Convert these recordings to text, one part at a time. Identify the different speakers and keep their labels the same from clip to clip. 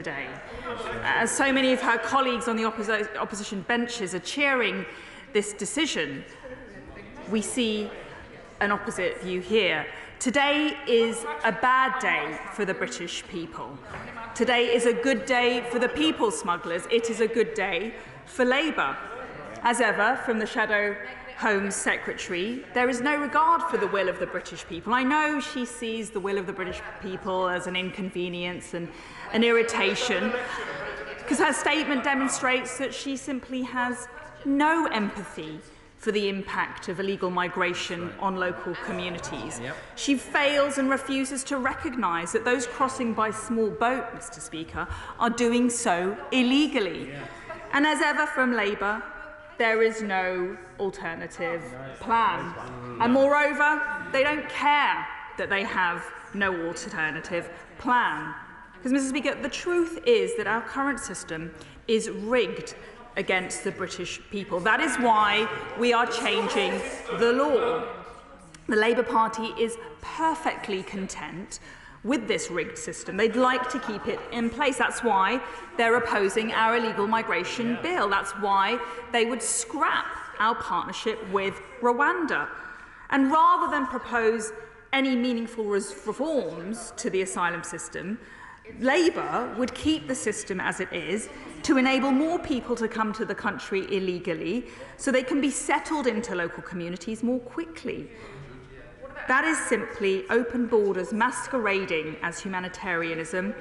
Speaker 1: today. As so many of her colleagues on the opposition benches are cheering this decision, we see an opposite view here. Today is a bad day for the British people. Today is a good day for the people smugglers. It is a good day for Labour. As ever, from the Shadow Home Secretary, there is no regard for the will of the British people. I know she sees the will of the British people as an inconvenience and an irritation, because her statement demonstrates that she simply has no empathy for the impact of illegal migration on local communities. She fails and refuses to recognise that those crossing by small boat, Mr. Speaker, are doing so illegally. And as ever from Labour, there is no alternative plan. And moreover, they don't care that they have no alternative plan. Because, Mr. Speaker, the truth is that our current system is rigged against the British people. That is why we are changing the law. The Labour Party is perfectly content with this rigged system. They'd like to keep it in place. That's why they're opposing our illegal migration bill. That's why they would scrap our partnership with Rwanda. And rather than propose any meaningful reforms to the asylum system, Labour would keep the system as it is to enable more people to come to the country illegally so they can be settled into local communities more quickly. That is simply open borders masquerading as humanitarianism,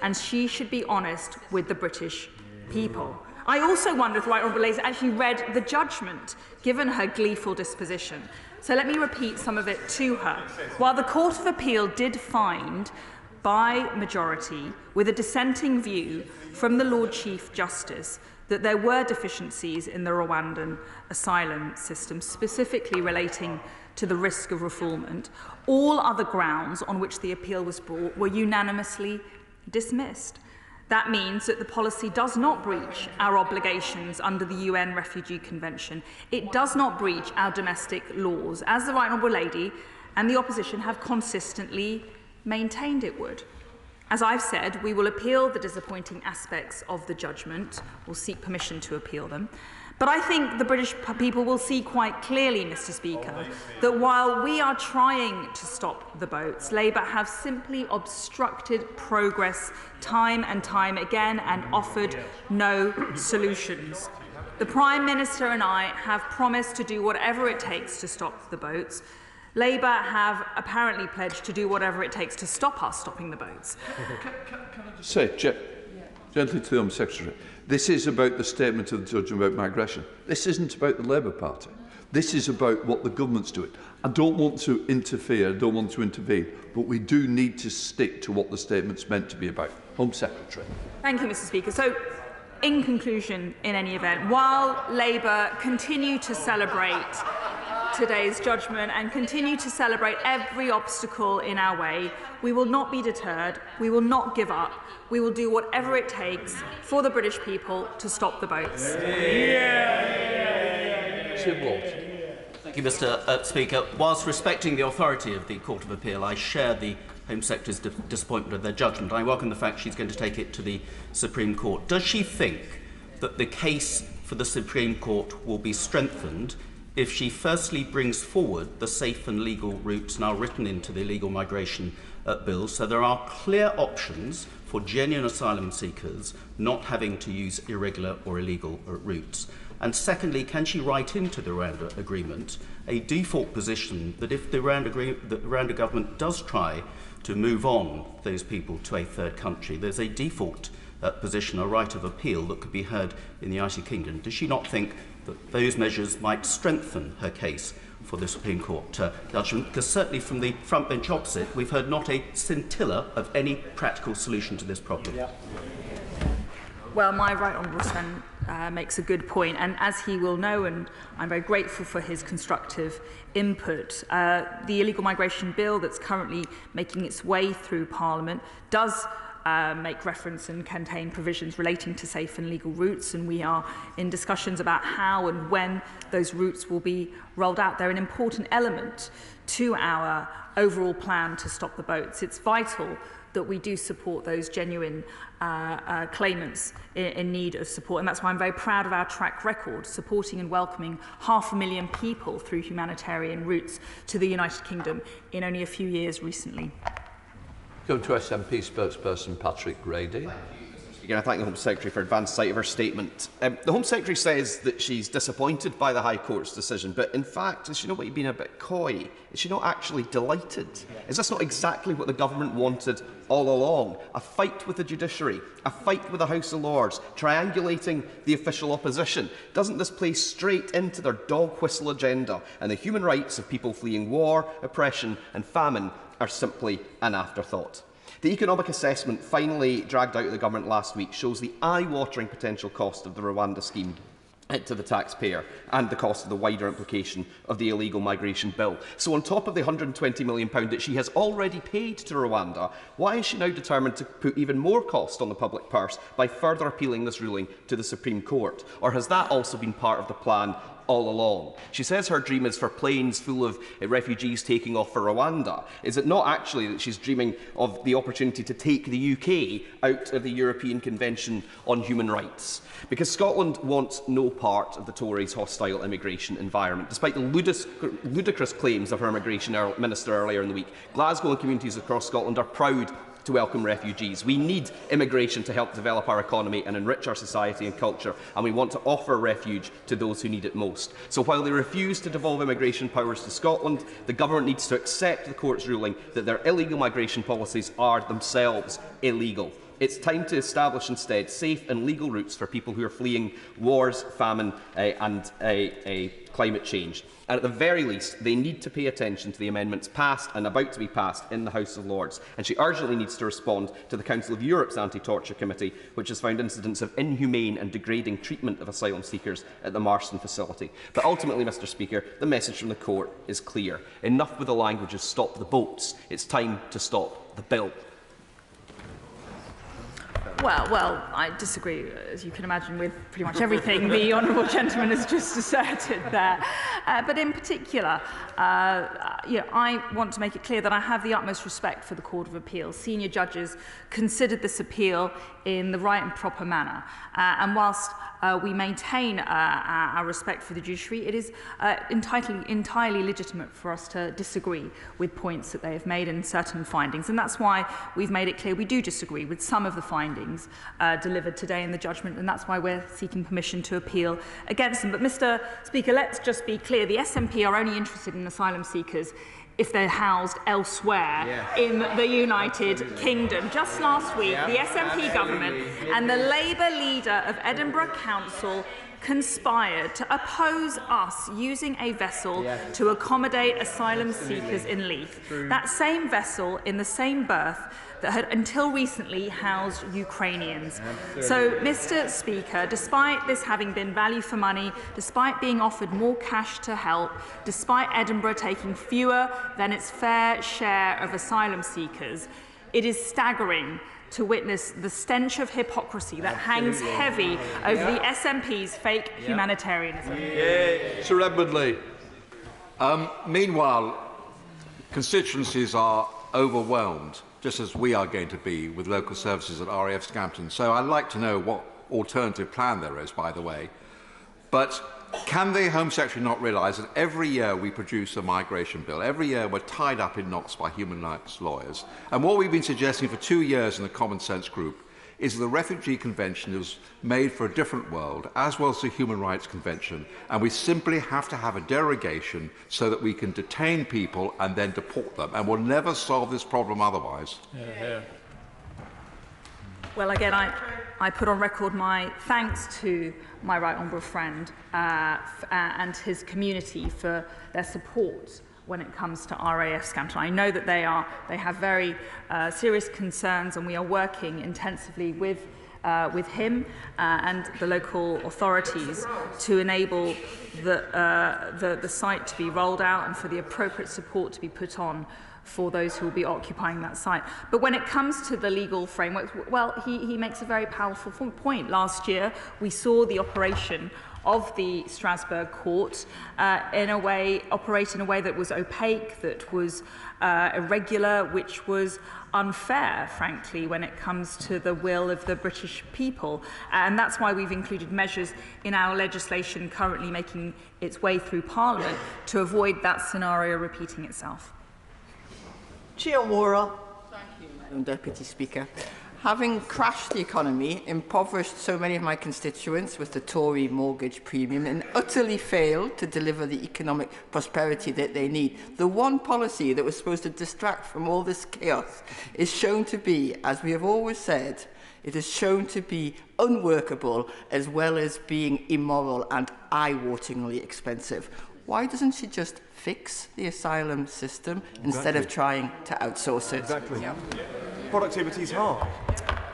Speaker 1: and she should be honest with the British people. I also wonder if the Right Honourable Lady actually read the judgment, given her gleeful disposition. So let me repeat some of it to her. While the Court of Appeal did find by majority, with a dissenting view from the Lord Chief Justice, that there were deficiencies in the Rwandan asylum system, specifically relating to the risk of refoulement, all other grounds on which the appeal was brought were unanimously dismissed. That means that the policy does not breach our obligations under the UN Refugee Convention. It does not breach our domestic laws, as the Right Honourable Lady and the opposition have consistently maintained it would. As I've said, we will appeal the disappointing aspects of the judgment, or seek permission to appeal them. But I think the British people will see quite clearly, Mr. Speaker, that while we are trying to stop the boats, Labour have simply obstructed progress time and time again and offered no solutions. The Prime Minister and I have promised to do whatever it takes to stop the boats. Labour have apparently pledged to do whatever it takes to stop us stopping the boats.
Speaker 2: Can I just say, gently to the Home Secretary, this is about the statement of the judge about migration. This isn't about the Labour Party. This is about what the government's doing. I don't want to interfere, I don't want to intervene, but we do need to stick to what the statement's meant to be about. Home Secretary.
Speaker 1: Thank you, Mr. Speaker. So, in conclusion, in any event, while Labour continue to celebrate today's judgment and continue to celebrate every obstacle in our way, we will not be deterred, we will not give up, we will do whatever it takes for the British people to stop the boats.
Speaker 3: Thank you, Mr. Speaker. Whilst respecting the authority of the Court of Appeal, I share the Home Secretary's disappointment of their judgment. I welcome the fact she's going to take it to the Supreme Court. Does she think that the case for the Supreme Court will be strengthened if she firstly brings forward the safe and legal routes now written into the illegal migration bill, so there are clear options for genuine asylum seekers not having to use irregular or illegal routes? And secondly, can she write into the Rwanda agreement a default position that if the Rwanda government does try to move on those people to a third country, there's a default position, a right of appeal that could be heard in the United Kingdom? Does she not think that those measures might strengthen her case for the Supreme Court judgment? Because certainly from the front bench opposite, we've heard not a scintilla of any practical solution to this problem.
Speaker 1: Well, my Right Honourable son makes a good point, and as he will know, and I'm very grateful for his constructive input, the illegal migration bill that's currently making its way through Parliament does make reference and contain provisions relating to safe and legal routes, and we are in discussions about how and when those routes will be rolled out. They're an important element to our overall plan to stop the boats. It's vital that we do support those genuine claimants in need of support. And that's why I'm very proud of our track record, supporting and welcoming 500,000 people through humanitarian routes to the United Kingdom in only a few years recently.
Speaker 2: Go to SNP spokesperson Patrick Grady.
Speaker 4: Again, I thank the Home Secretary for advance sight of her statement. The Home Secretary says that she's disappointed by the High Court's decision, but in fact, is she not being a bit coy? Is she not actually delighted? Is this not exactly what the government wanted all along? A fight with the judiciary, a fight with the House of Lords, triangulating the official opposition. Doesn't this play straight into their dog whistle agenda? And the human rights of people fleeing war, oppression and famine are simply an afterthought. The economic assessment finally dragged out of the government last week shows the eye-watering potential cost of the Rwanda scheme to the taxpayer and the cost of the wider implication of the illegal migration bill. So on top of the £120 million that she has already paid to Rwanda, why is she now determined to put even more cost on the public purse by further appealing this ruling to the Supreme Court? Or has that also been part of the plan all along? She says her dream is for planes full of refugees taking off for Rwanda. Is it not actually that she's dreaming of the opportunity to take the UK out of the European Convention on Human Rights? Because Scotland wants no part of the Tories' hostile immigration environment. Despite the ludicrous claims of her immigration minister earlier in the week, Glasgow and communities across Scotland are proud to welcome refugees. We need immigration to help develop our economy and enrich our society and culture, and we want to offer refuge to those who need it most. So while they refuse to devolve immigration powers to Scotland, the government needs to accept the court's ruling that their illegal migration policies are themselves illegal. It's time to establish instead safe and legal routes for people who are fleeing wars, famine and climate change. And at the very least, they need to pay attention to the amendments passed and about to be passed in the House of Lords. And she urgently needs to respond to the Council of Europe's Anti-Torture Committee, which has found incidents of inhumane and degrading treatment of asylum seekers at the Marston facility. But ultimately, Mr Speaker, the message from the court is clear. Enough with the language of stop the boats. It's time to stop the bill.
Speaker 1: Well, I disagree, as you can imagine, with pretty much everything the honourable gentleman has just asserted there. But in particular, I want to make it clear that I have the utmost respect for the Court of Appeal. Senior judges considered this appeal in the right and proper manner. And whilst we maintain our respect for the judiciary, it is entirely legitimate for us to disagree with points that they have made and certain findings. And that's why we've made it clear we do disagree with some of the findings delivered today in the judgment, and that's why we're seeking permission to appeal against them. But, Mr Speaker, let's just be clear. The SNP are only interested in asylum seekers if they're housed elsewhere in the United Kingdom. Just last week, the SNP government and the Labour leader of Edinburgh Council conspired to oppose us using a vessel to accommodate asylum seekers in Leith. That same vessel in the same berth that had until recently housed Ukrainians. So, Mr Speaker, despite this having been value for money, despite being offered more cash to help, despite Edinburgh taking fewer than its fair share of asylum seekers, it is staggering to witness the stench of hypocrisy that hangs heavy over the SNP's fake humanitarianism.
Speaker 2: Sir Edmund Lee.
Speaker 5: Meanwhile, constituencies are overwhelmed, just as we are going to be with local services at RAF Scampton. So I'd like to know what alternative plan there is, by the way. But can the Home Secretary not realise that every year we produce a migration bill, every year we're tied up in knots by human rights lawyers, and what we've been suggesting for 2 years in the Common Sense Group is that the Refugee Convention is made for a different world, as well as the Human Rights Convention, and we simply have to have a derogation so that we can detain people and then deport them, and we'll never solve this problem otherwise.
Speaker 1: Well, again, I put on record my thanks to my right honourable friend and his community for their support when it comes to RAF Scampton. I know that they have very serious concerns, and we are working intensively with him and the local authorities to enable the site to be rolled out and for the appropriate support to be put on for those who will be occupying that site. But when it comes to the legal framework, well, he makes a very powerful point. Last year, we saw the operation of the Strasbourg court operate in a way that was opaque, that was irregular, which was unfair, frankly, when it comes to the will of the British people. And that's why we've included measures in our legislation currently making its way through Parliament to avoid that scenario repeating itself.
Speaker 6: Thank you, Madam Deputy Speaker. Having crashed the economy, impoverished so many of my constituents with the Tory mortgage premium, and utterly failed to deliver the economic prosperity that they need, the one policy that was supposed to distract from all this chaos is shown to be, as we have always said, it is shown to be unworkable as well as being immoral and eye-wateringly expensive. Why doesn't she just fix the asylum system instead of trying to outsource it?
Speaker 7: Exactly.
Speaker 6: Yeah.
Speaker 7: Productivity is hard.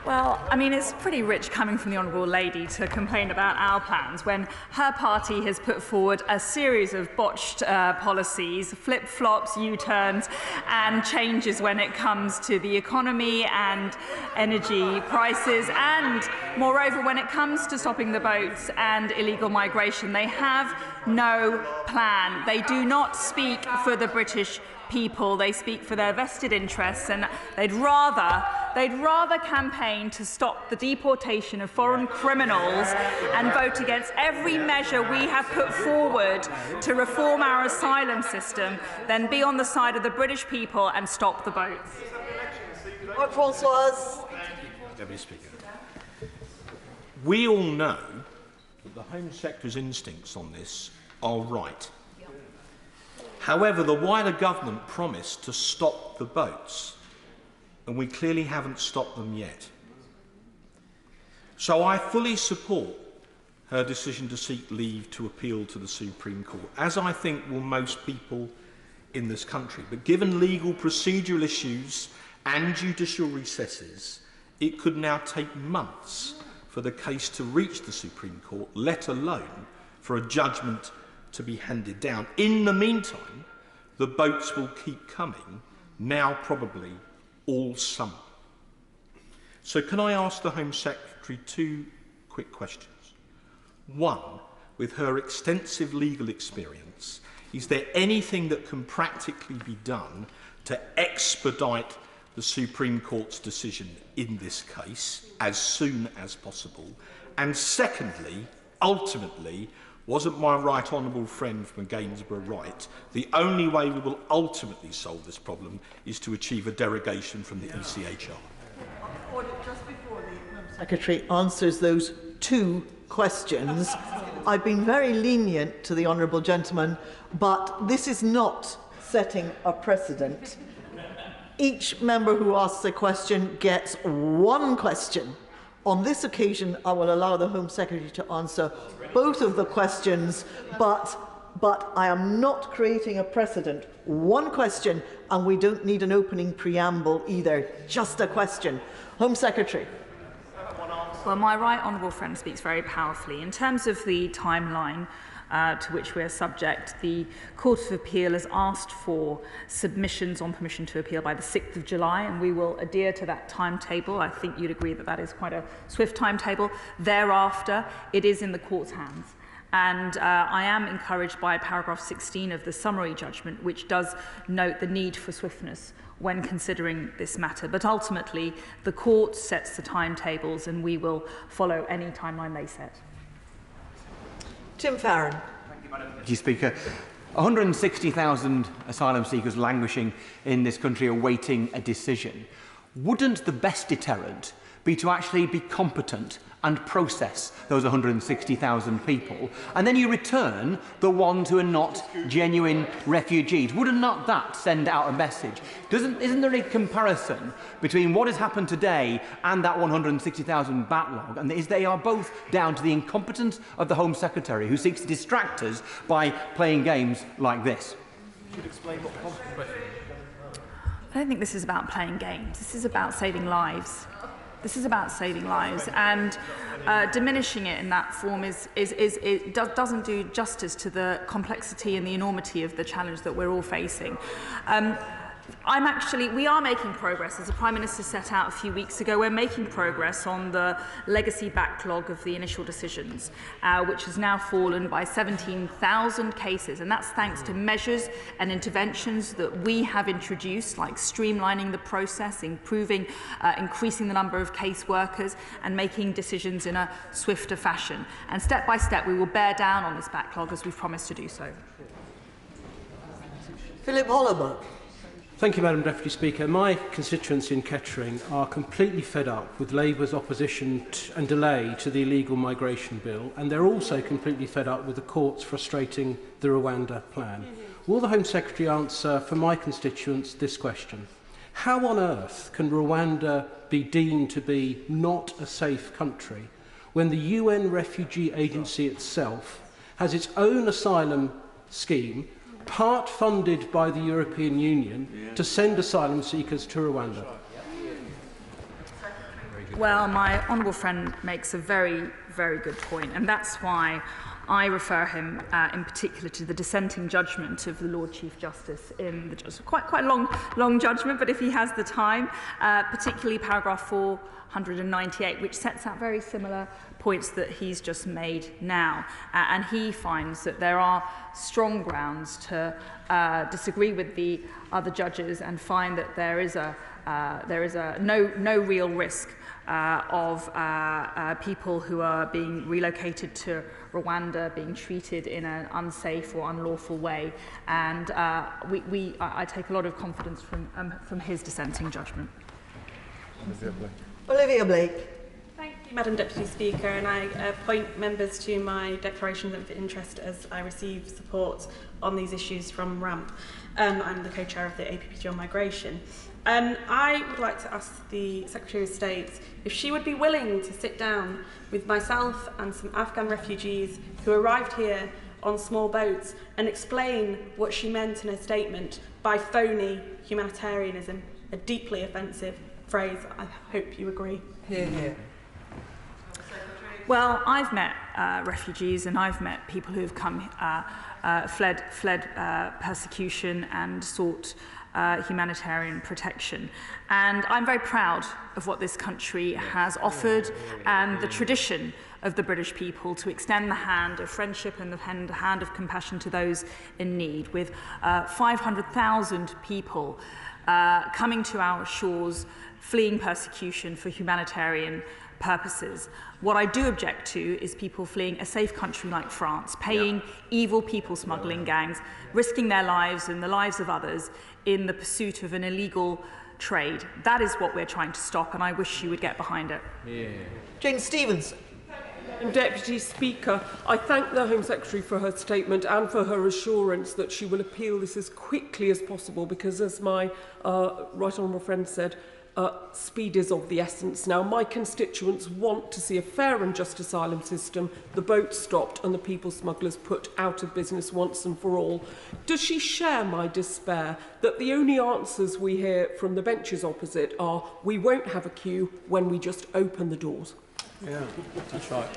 Speaker 1: Well, I mean, it's pretty rich coming from the Honourable Lady to complain about our plans when her party has put forward a series of botched policies, flip-flops, U-turns and changes when it comes to the economy and energy prices, and moreover when it comes to stopping the boats and illegal migration. They have no plan. They do not speak for the British people, they speak for their vested interests, and they'd rather campaign to stop the deportation of foreign criminals and vote against every measure we have put forward to reform our asylum system than be on the side of the British people and stop the boats.
Speaker 8: Deputy Speaker. We all know that the Home Secretary's instincts on this are right. However, the wider government promised to stop the boats, and we clearly haven't stopped them yet. So I fully support her decision to seek leave to appeal to the Supreme Court, as I think will most people in this country. But given legal procedural issues and judicial recesses, it could now take months for the case to reach the Supreme Court, let alone for a judgment to be handed down. In the meantime, the boats will keep coming, now probably all summer. So can I ask the Home Secretary two quick questions? One, with her extensive legal experience, is there anything that can practically be done to expedite the Supreme Court's decision in this case as soon as possible? And secondly, ultimately, wasn't my right honourable friend from Gainsborough right? The only way we will ultimately solve this problem is to achieve a derogation from the ECHR.
Speaker 9: Just before the Home Secretary answers those two questions, I've been very lenient to the honourable gentleman, but this is not setting a precedent. Each member who asks a question gets one question. On this occasion, I will allow the Home Secretary to answer both of the questions, but I am not creating a precedent. One question, and we don't need an opening preamble either, just a question. Home Secretary.
Speaker 1: Well, my right honourable friend speaks very powerfully. In terms of the timeline to which we are subject, the Court of Appeal has asked for submissions on permission to appeal by the 6th of July, and we will adhere to that timetable. I think you'd agree that that is quite a swift timetable. Thereafter, it is in the court's hands. And I am encouraged by paragraph 16 of the summary judgment, which does note the need for swiftness when considering this matter. But ultimately, the court sets the timetables, and we will follow any timeline they set.
Speaker 9: Tim Farron.
Speaker 10: Thank you, Madam Deputy Speaker. 160,000 asylum seekers languishing in this country awaiting a decision. Wouldn't the best deterrent be to actually be competent and process those 160,000 people, and then you return the ones who are not genuine refugees? Wouldn't not that send out a message? Isn't there a comparison between what has happened today and that 160,000 backlog? And they are both down to the incompetence of the Home Secretary, who seeks to distract us by playing games like this.
Speaker 7: You should explain what
Speaker 1: I don't think this is about playing games. This is about saving lives. This is about saving lives, and diminishing it in that form doesn't do justice to the complexity and the enormity of the challenge that we're all facing. we are making progress. As the Prime Minister set out a few weeks ago, we're making progress on the legacy backlog of the initial decisions, which has now fallen by 17,000 cases. And that's thanks to measures and interventions that we have introduced, like streamlining the process, increasing the number of caseworkers, and making decisions in a swifter fashion. And step by step, we will bear down on this backlog as we've promised to do so.
Speaker 9: Philip Hollaback.
Speaker 11: Thank you, Madam Deputy Speaker. My constituents in Kettering are completely fed up with Labour's opposition and delay to the illegal migration bill, and they're also completely fed up with the courts frustrating the Rwanda plan. Will the Home Secretary answer for my constituents this question? How on earth can Rwanda be deemed to be not a safe country when the UN Refugee Agency itself has its own asylum scheme, part funded by the European Union, to send asylum seekers to Rwanda?
Speaker 1: Well, my honourable friend makes a very, very good point, and that's why I refer him in particular to the dissenting judgment of the Lord Chief Justice in the quite long judgment, but if he has the time, particularly paragraph 498, which sets out very similar points that he's just made now. And he finds that there are strong grounds to disagree with the other judges and find that there is no real risk of people who are being relocated to Rwanda being treated in an unsafe or unlawful way. And I take a lot of confidence from his dissenting judgment.
Speaker 9: Olivia Blake.
Speaker 12: Thank you, Madam Deputy Speaker, and I point members to my declaration of interest as I receive support on these issues from RAMP. I'm the co-chair of the APPG on migration. I would like to ask the Secretary of State if she would be willing to sit down with myself and some Afghan refugees who arrived here on small boats and explain what she meant in her statement by phony humanitarianism, a deeply offensive phrase. I hope you agree.
Speaker 9: Hear, hear.
Speaker 1: Well, I've met refugees, and I've met people who have come, fled persecution and sought humanitarian protection. And I'm very proud of what this country has offered and the tradition of the British people to extend the hand of friendship and the hand of compassion to those in need, with 500,000 people coming to our shores, fleeing persecution for humanitarian purposes. What I do object to is people fleeing a safe country like France, paying evil people smuggling gangs, risking their lives and the lives of others in the pursuit of an illegal trade. That is what we're trying to stop, and I wish you would get behind it.
Speaker 9: Jane Stevenson.
Speaker 13: Deputy Speaker, I thank the Home Secretary for her statement and for her assurance that she will appeal this as quickly as possible, because as my right honourable friend said, speed is of the essence now. My constituents want to see a fair and just asylum system, the boats stopped and the people smugglers put out of business once and for all. Does she share my despair that the only answers we hear from the benches opposite are, we won't have a queue when we just open the doors?
Speaker 11: Yeah, that's right.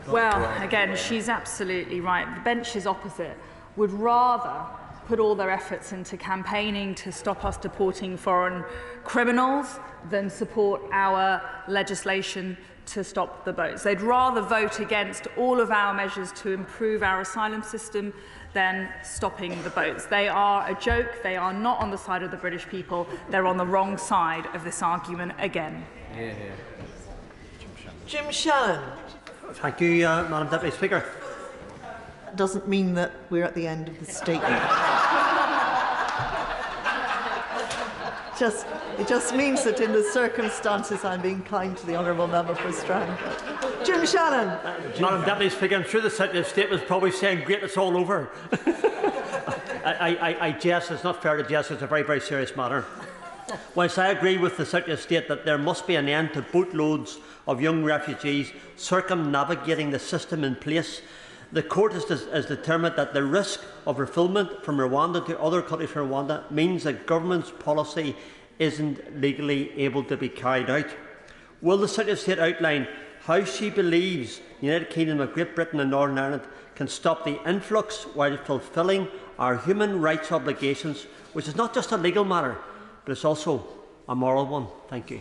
Speaker 1: Well, again, she's absolutely right. The benches opposite would rather put all their efforts into campaigning to stop us deporting foreign criminals than support our legislation to stop the boats. They'd rather vote against all of our measures to improve our asylum system than stopping the boats. They are a joke. They are not on the side of the British people. They're on the wrong side of this argument again.
Speaker 9: Jim Shannon.
Speaker 10: Thank you, Madam Deputy Speaker.
Speaker 9: That doesn't mean that we're at the end of the statement. It just means that in the circumstances I'm being kind to the honourable member for Strand. Jim Shannon.
Speaker 10: Madam Deputy Speaker, I'm sure the Secretary of State was probably saying, great, it's all over. I jest, it's not fair to jest, it's a very, very serious matter. Whilst I agree with the Secretary of State that there must be an end to boatloads of young refugees circumnavigating the system in place, the court has determined that the risk of refoulement from Rwanda to other countries from Rwanda means that government's policy isn't legally able to be carried out. Will the Secretary of State outline how she believes the United Kingdom of Great Britain and Northern Ireland can stop the influx while fulfilling our human rights obligations, which is not just a legal matter,
Speaker 14: but it's also a moral one. Thank you.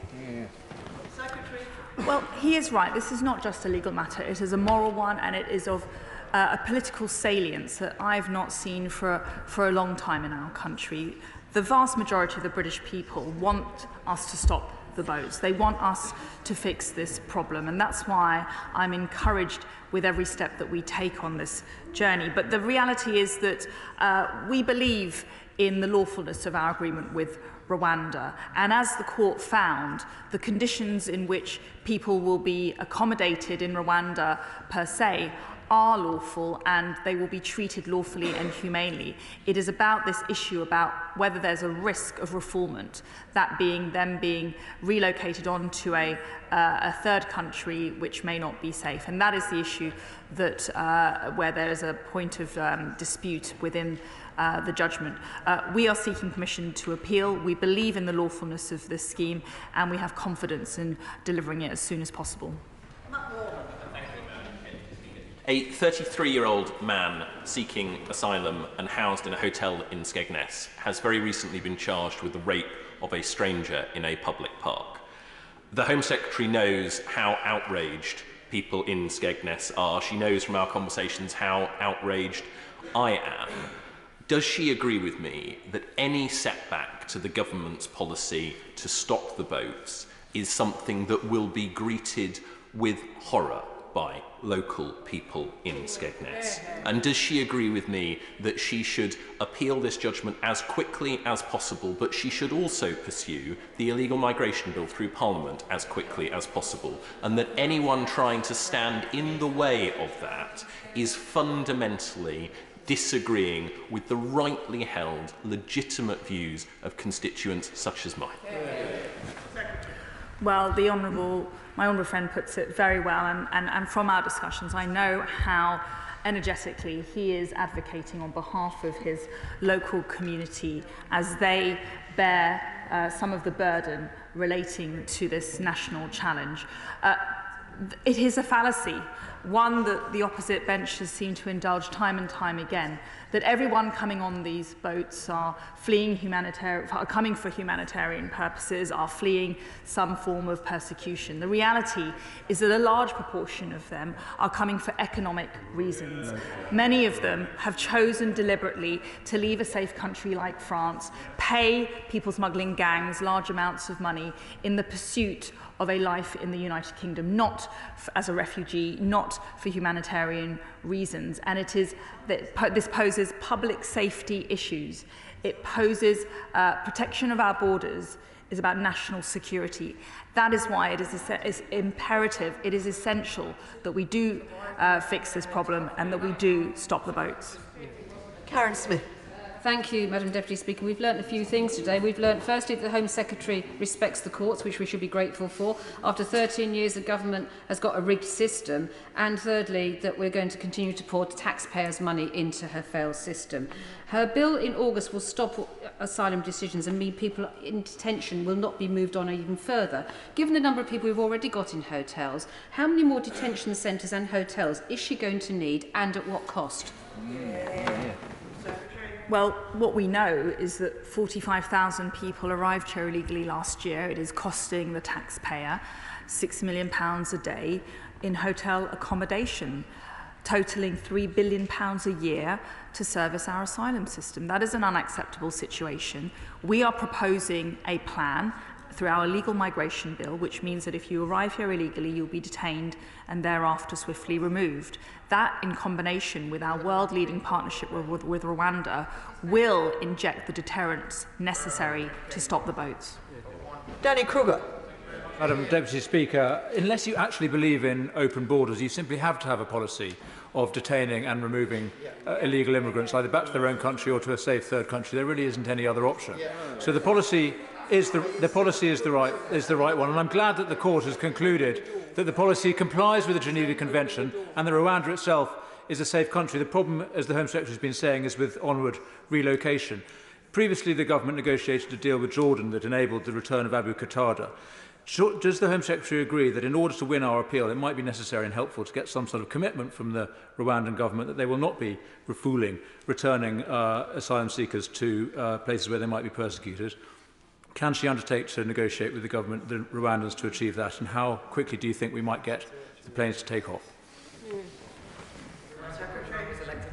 Speaker 1: Well, he is right. This is not just a legal matter. It is a moral one, and it is of a political salience that I've not seen for a long time in our country. The vast majority of the British people want us to stop the boats. They want us to fix this problem, and that's why I'm encouraged with every step that we take on this journey. But the reality is that we believe in the lawfulness of our agreement with Rwanda, and as the court found, the conditions in which people will be accommodated in Rwanda per se are lawful, and they will be treated lawfully and humanely. It is about this issue about whether there's a risk of refoulement, that being them being relocated onto a third country which may not be safe. And that is the issue that where there is a point of dispute within the judgment. We are seeking permission to appeal. We believe in the lawfulness of this scheme, and we have confidence in delivering it as soon as possible.
Speaker 15: A 33-year-old man seeking asylum and housed in a hotel in Skegness has very recently been charged with the rape of a stranger in a public park. The Home Secretary knows how outraged people in Skegness are. She knows from our conversations how outraged I am. Does she agree with me that any setback to the government's policy to stop the boats is something that will be greeted with horror by local people in Skegness? And does she agree with me that she should appeal this judgment as quickly as possible, but she should also pursue the illegal migration bill through Parliament as quickly as possible, and that anyone trying to stand in the way of that is fundamentally disagreeing with the rightly held, legitimate views of constituents such as mine?
Speaker 1: Well, my honourable friend puts it very well, and from our discussions, I know how energetically he is advocating on behalf of his local community as they bear some of the burden relating to this national challenge. It is a fallacy, one that the opposite benches seem to indulge time and time again, that everyone coming on these boats are coming for humanitarian purposes, are fleeing some form of persecution. The reality is that a large proportion of them are coming for economic reasons. Many of them have chosen deliberately to leave a safe country like France, pay people smuggling gangs large amounts of money in the pursuit of a life in the United Kingdom, not as a refugee, not for humanitarian reasons. And it is that this poses public safety issues. It poses protection of our borders, is about national security. That is why it is imperative, it is essential that we do fix this problem and that we do stop the boats.
Speaker 9: Karen Smith.
Speaker 16: Thank you, Madam Deputy Speaker. We've learnt a few things today. We've learnt, firstly, that the Home Secretary respects the courts, which we should be grateful for. After 13 years, the government has got a rigged system. And thirdly, that we're going to continue to pour taxpayers' money into her failed system. Her bill in August will stop asylum decisions and mean people in detention will not be moved on even further. Given the number of people we've already got in hotels, how many more detention centres and hotels is she going to need, and at what cost?
Speaker 1: Well, what we know is that 45,000 people arrived here illegally last year. It is costing the taxpayer £6 million a day in hotel accommodation, totalling £3 billion a year to service our asylum system. That is an unacceptable situation. We are proposing a plan through our illegal migration bill, which means that if you arrive here illegally, you'll be detained and thereafter swiftly removed. That, in combination with our world-leading partnership with Rwanda, will inject the deterrence necessary to stop the boats.
Speaker 9: Danny Kruger.
Speaker 17: Madam Deputy Speaker, unless you actually believe in open borders, you simply have to have a policy of detaining and removing illegal immigrants, either back to their own country or to a safe third country. There really isn't any other option. So the policy is the right one, and I'm glad that the court has concluded that the policy complies with the Geneva Convention and that Rwanda itself is a safe country. The problem, as the Home Secretary has been saying, is with onward relocation. Previously, the government negotiated a deal with Jordan that enabled the return of Abu Qatada. Does the Home Secretary agree that in order to win our appeal, it might be necessary and helpful to get some sort of commitment from the Rwandan government that they will not be returning asylum seekers to places where they might be persecuted? Can she undertake to negotiate with the government, the Rwandans, to achieve that? And how quickly do you think we might get the planes to take off?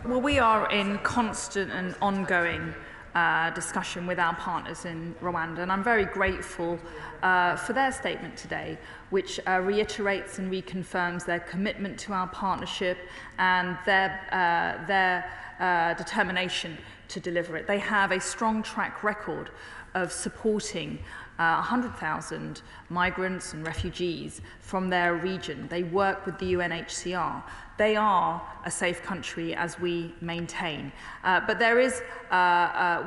Speaker 1: Well, we are in constant and ongoing discussion with our partners in Rwanda, and I'm very grateful for their statement today, which reiterates and reconfirms their commitment to our partnership and their determination to deliver it. They have a strong track record of supporting 100,000 migrants and refugees from their region. They work with the UNHCR. They are a safe country, as we maintain. But there is,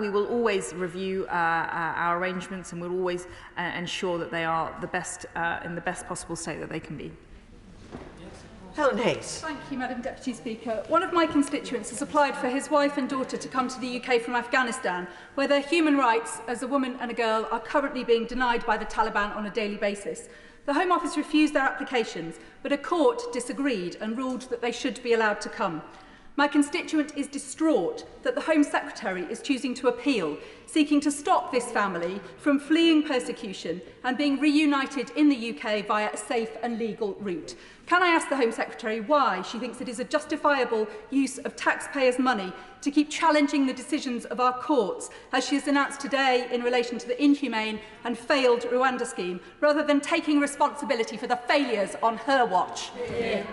Speaker 1: we will always review our arrangements, and we'll always ensure that they are the best, in the best possible state that they can be.
Speaker 9: Helen Hayes.
Speaker 18: Thank you, Madam Deputy Speaker. One of my constituents has applied for his wife and daughter to come to the UK from Afghanistan, where their human rights as a woman and a girl are currently being denied by the Taliban on a daily basis. The Home Office refused their applications, but a court disagreed and ruled that they should be allowed to come. My constituent is distraught that the Home Secretary is choosing to appeal, seeking to stop this family from fleeing persecution and being reunited in the UK via a safe and legal route. Can I ask the Home Secretary why she thinks it is a justifiable use of taxpayers' money to keep challenging the decisions of our courts, as she has announced today in relation to the inhumane and failed Rwanda scheme, rather than taking responsibility for the failures on her watch? Yeah.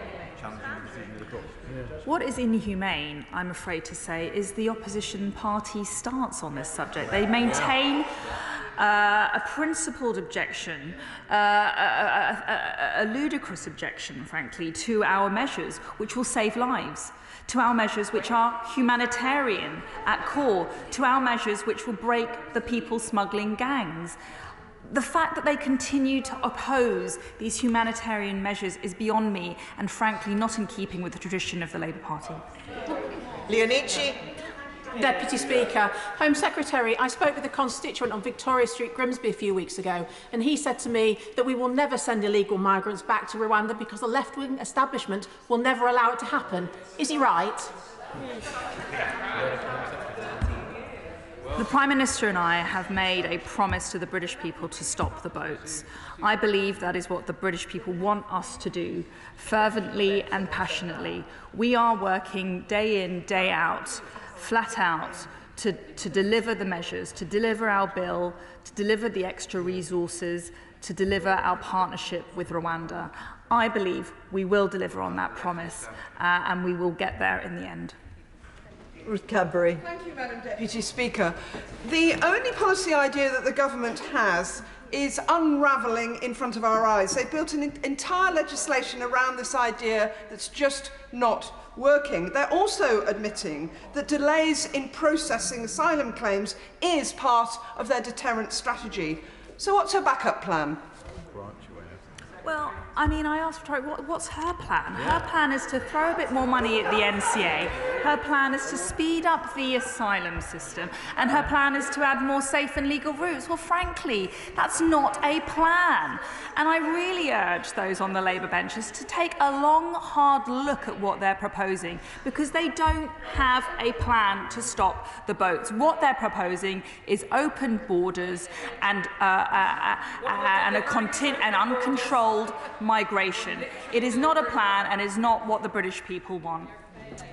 Speaker 1: What is inhumane, I'm afraid to say, is the opposition party's stance on this subject. They maintain a principled objection, a ludicrous objection, frankly, to our measures, which will save lives, to our measures which are humanitarian at core, to our measures which will break the people smuggling gangs. The fact that they continue to oppose these humanitarian measures is beyond me, and frankly not in keeping with the tradition of the Labour Party.
Speaker 9: Leonici.
Speaker 19: Deputy Speaker, Home Secretary, I spoke with a constituent on Victoria Street, Grimsby, a few weeks ago, and he said to me that we will never send illegal migrants back to Rwanda because the left-wing establishment will never allow it to happen. Is he right?
Speaker 1: The Prime Minister and I have made a promise to the British people to stop the boats. I believe that is what the British people want us to do, fervently and passionately. We are working day in, day out, flat out, to deliver the measures, to deliver our bill, to deliver the extra resources, to deliver our partnership with Rwanda. I believe we will deliver on that promise, and we will get there in the end.
Speaker 9: Ruth Cadbury.
Speaker 20: Thank you, Madam Deputy Speaker. The only policy idea that the government has is unravelling in front of our eyes. They've built an entire legislation around this idea that's just not working. They're also admitting that delays in processing asylum claims is part of their deterrence strategy. So what's her backup plan?
Speaker 1: Well, I mean, I asked Victoria, what's her plan? Her plan is to throw a bit more money at the NCA. Her plan is to speed up the asylum system. And her plan is to add more safe and legal routes. Well, frankly, that's not a plan. And I really urge those on the Labour benches to take a long, hard look at what they're proposing, because they don't have a plan to stop the boats. What they're proposing is open borders and uncontrolled migration. It is not a plan and is not what the British people want.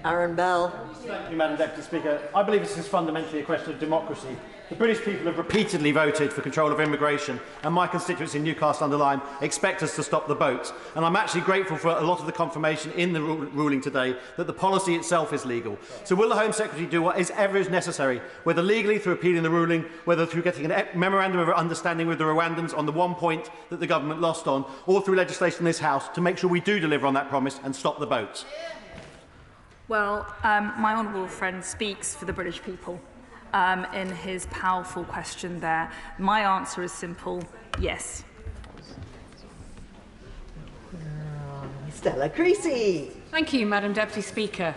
Speaker 9: Aaron Bell.
Speaker 21: Thank you, Madam Deputy Speaker. I believe this is fundamentally a question of democracy. The British people have repeatedly voted for control of immigration, and my constituents in Newcastle-under-Lyme expect us to stop the boats. And I'm actually grateful for a lot of the confirmation in the ruling today that the policy itself is legal. So will the Home Secretary do whatever is necessary, whether legally through appealing the ruling, whether through getting a memorandum of understanding with the Rwandans on the one point that the government lost on, or through legislation in this House to make sure we do deliver on that promise and stop the boats?
Speaker 1: Well, my honourable friend speaks for the British people in his powerful question there. My answer is simple: yes.
Speaker 9: Stella Creasy.
Speaker 22: Thank you, Madam Deputy Speaker.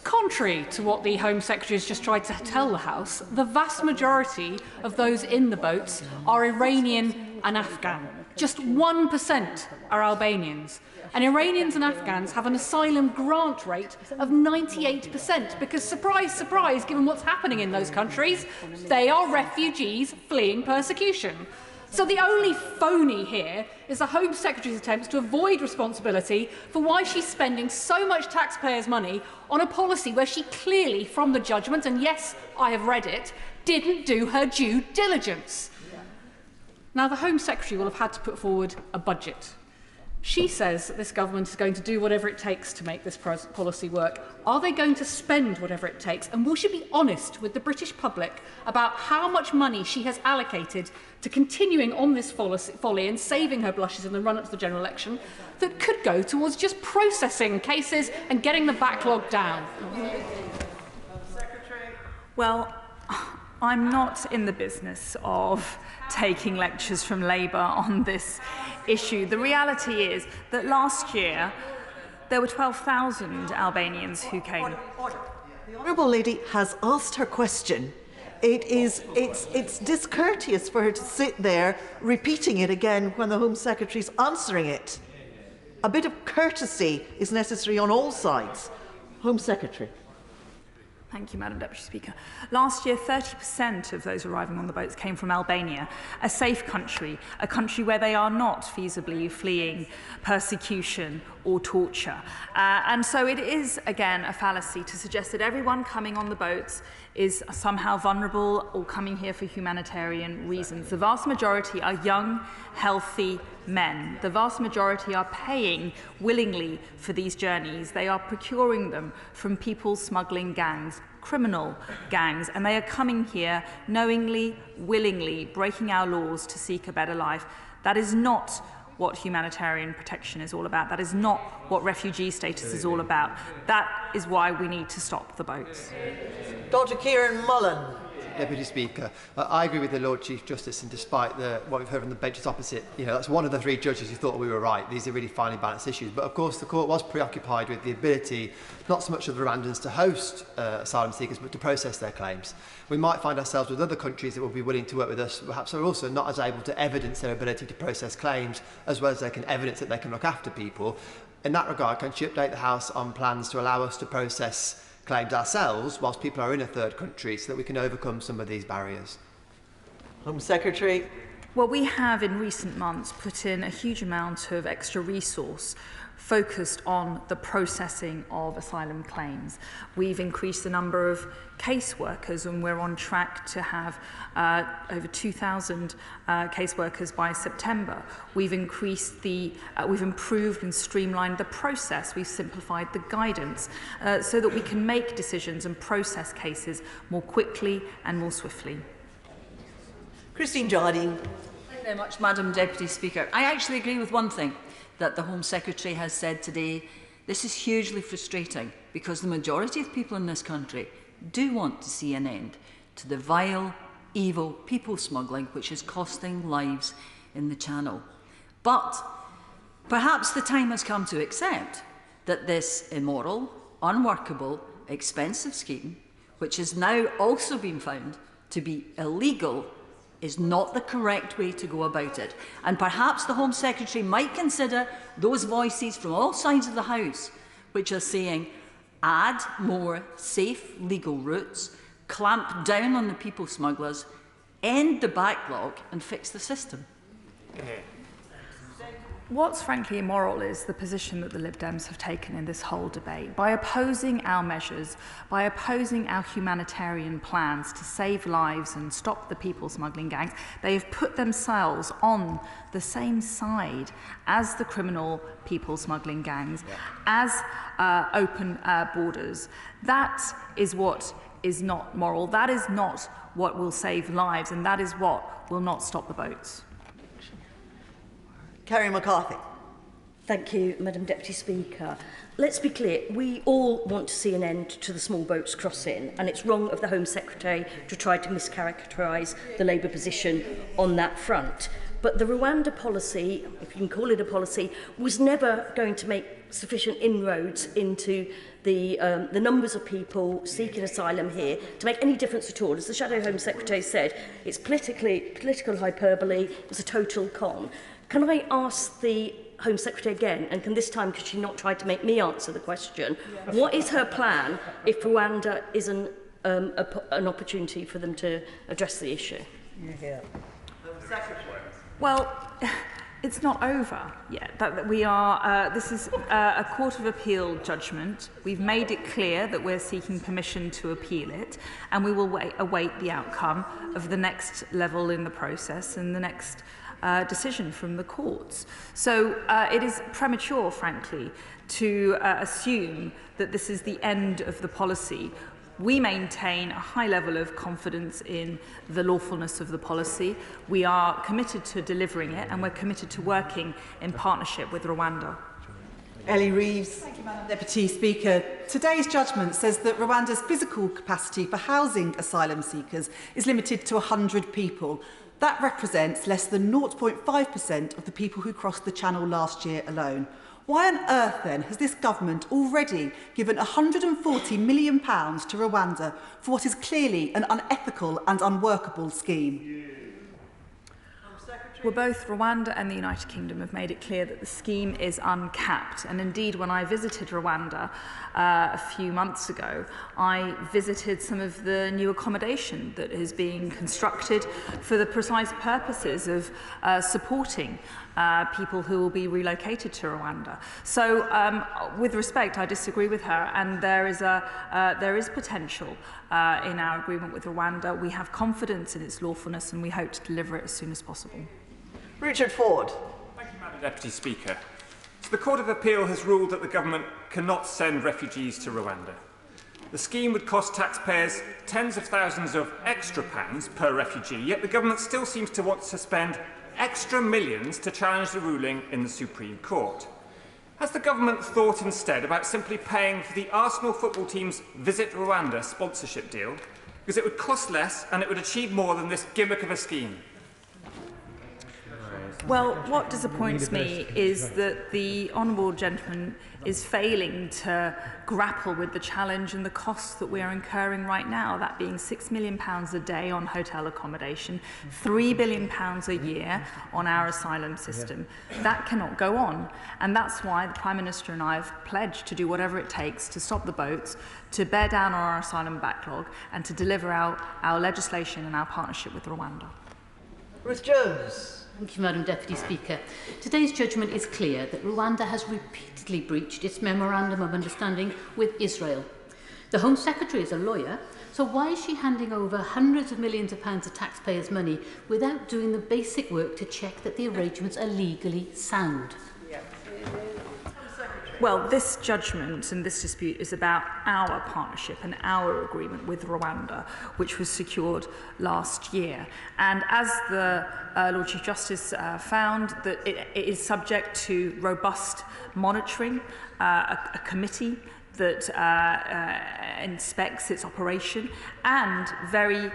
Speaker 22: Contrary to what the Home Secretary has just tried to tell the House, the vast majority of those in the boats are Iranian and Afghan. just 1% are Albanians. And Iranians and Afghans have an asylum grant rate of 98% because, surprise, surprise, given what's happening in those countries, they are refugees fleeing persecution. So the only phony here is the Home Secretary's attempts to avoid responsibility for why she's spending so much taxpayers' money on a policy where she clearly, from the judgment, and yes, I have read it, didn't do her due diligence. Now, the Home Secretary will have had to put forward a budget. She says that this government is going to do whatever it takes to make this policy work. Are they going to spend whatever it takes? And will she be honest with the British public about how much money she has allocated to continuing on this folly and saving her blushes in the run-up to the general election that could go towards just processing cases and getting the backlog down?
Speaker 1: Well, I'm not in the business of taking lectures from Labour on this issue. The reality is that last year there were 12,000 Albanians who came.
Speaker 9: The Honourable Lady has asked her question. It's discourteous for her to sit there repeating it again when the Home Secretary's answering it. A bit of courtesy is necessary on all sides. Home Secretary.
Speaker 1: Thank you, Madam Deputy Speaker. Last year, 30% of those arriving on the boats came from Albania, a safe country, a country where they are not feasibly fleeing persecution or torture. And so it is, again, a fallacy to suggest that everyone coming on the boats is somehow vulnerable or coming here for humanitarian reasons. The vast majority are young, healthy men. The vast majority are paying willingly for these journeys. They are procuring them from people smuggling gangs, criminal gangs, and they are coming here knowingly, willingly, breaking our laws to seek a better life. That is not what humanitarian protection is all about. That is not what refugee status is all about. That is why we need to stop the boats.
Speaker 9: Dr. Kieran Mullen.
Speaker 3: Deputy Speaker, I agree with the Lord Chief Justice, and despite what we've heard from the benches opposite, that's one of the three judges who thought we were right. These are really finely balanced issues. But of course, the court was preoccupied with the ability, not so much of the Rwandans to host asylum seekers, but to process their claims. We might find ourselves with other countries that will be willing to work with us, perhaps are also not as able to evidence their ability to process claims, as well as they can evidence that they can look after people. In that regard, can she update the House on plans to allow us to process claims ourselves whilst people are in a third country so that we can overcome some of these barriers?
Speaker 9: Home Secretary.
Speaker 1: Well, we have in recent months put in a huge amount of extra resource focused on the processing of asylum claims. We've increased the number of caseworkers, and we're on track to have over 2,000 caseworkers by September. We've we've improved and streamlined the process. We've simplified the guidance so that we can make decisions and process cases more quickly and more swiftly.
Speaker 9: Christine Jardine.
Speaker 4: Thank you very much, Madam Deputy Speaker. I actually agree with one thing that the Home Secretary has said today. This is hugely frustrating because the majority of people in this country do want to see an end to the vile, evil people smuggling which is costing lives in the Channel. But perhaps the time has come to accept that this immoral, unworkable, expensive scheme, which has now also been found to be illegal, is not the correct way to go about it. And perhaps the Home Secretary might consider those voices from all sides of the House which are saying add more safe legal routes, clamp down on the people smugglers, end the backlog and fix the system.
Speaker 1: What's frankly immoral is the position that the Lib Dems have taken in this whole debate. By opposing our measures, by opposing our humanitarian plans to save lives and stop the people smuggling gangs, they have put themselves on the same side as the criminal people smuggling gangs, as open borders. That is what is not moral. That is not what will save lives, and that is what will not stop the boats.
Speaker 9: Kerry McCarthy.
Speaker 23: Thank you, Madam Deputy Speaker. Let's be clear, we all want to see an end to the small boats crossing, and it's wrong of the Home Secretary to try to mischaracterise the Labour position on that front. But the Rwanda policy, if you can call it a policy, was never going to make sufficient inroads into the numbers of people seeking asylum here to make any difference at all. As the Shadow Home Secretary said, it's political hyperbole, it was a total con. Can I ask the Home Secretary again, and can this time, because she not tried to make me answer the question, what is her plan if Rwanda isn't an opportunity for them to address the issue?
Speaker 1: Well, it's not over yet. This is a Court of Appeal judgment. We've made it clear that we're seeking permission to appeal it, and we will await the outcome of the next level in the process and the next decision from the courts. So it is premature, frankly, to assume that this is the end of the policy. We maintain a high level of confidence in the lawfulness of the policy. We are committed to delivering it, and we're committed to working in partnership with Rwanda.
Speaker 2: Ellie Reeves. Thank you, Madam Deputy Speaker. Today's judgment says that Rwanda's physical capacity for housing asylum seekers is limited to 100 people. That represents less than 0.5% of the people who crossed the Channel last year alone. Why on earth, then, has this government already given £140 million to Rwanda for what is clearly an unethical and unworkable scheme?
Speaker 1: Well, both Rwanda and the United Kingdom have made it clear that the scheme is uncapped. And indeed, when I visited Rwanda a few months ago, I visited some of the new accommodation that is being constructed for the precise purposes of supporting people who will be relocated to Rwanda. So, with respect, I disagree with her, and there is potential in our agreement with Rwanda. We have confidence in its lawfulness, and we hope to deliver it as soon as possible.
Speaker 2: Richard Ford.
Speaker 5: Thank you, Madam Deputy Speaker. So the Court of Appeal has ruled that the government cannot send refugees to Rwanda. The scheme would cost taxpayers tens of thousands of extra pounds per refugee, yet the government still seems to want to spend extra millions to challenge the ruling in the Supreme Court. Has the government thought instead about simply paying for the Arsenal football team's Visit Rwanda sponsorship deal? Because it would cost less and it would achieve more than this gimmick of a scheme.
Speaker 1: Well, what disappoints me is that the honourable gentleman is failing to grapple with the challenge and the costs that we are incurring right now, that being £6 million a day on hotel accommodation, £3 billion a year on our asylum system. That cannot go on. And that's why the Prime Minister and I have pledged to do whatever it takes to stop the boats, to bear down on our asylum backlog, and to deliver our legislation and our partnership with Rwanda.
Speaker 9: Ruth Jones.
Speaker 6: Thank you, Madam Deputy Speaker. Today's judgment is clear that Rwanda has repeatedly breached its Memorandum of Understanding with Israel. The Home Secretary is a lawyer, so why is she handing over hundreds of millions of pounds of taxpayers' money without doing the basic work to check that the arrangements are legally sound?
Speaker 1: Well, this judgment and this dispute is about our partnership and our agreement with Rwanda, which was secured last year. And as the Lord Chief Justice found, that it is subject to robust monitoring, a committee that inspects its operation, and very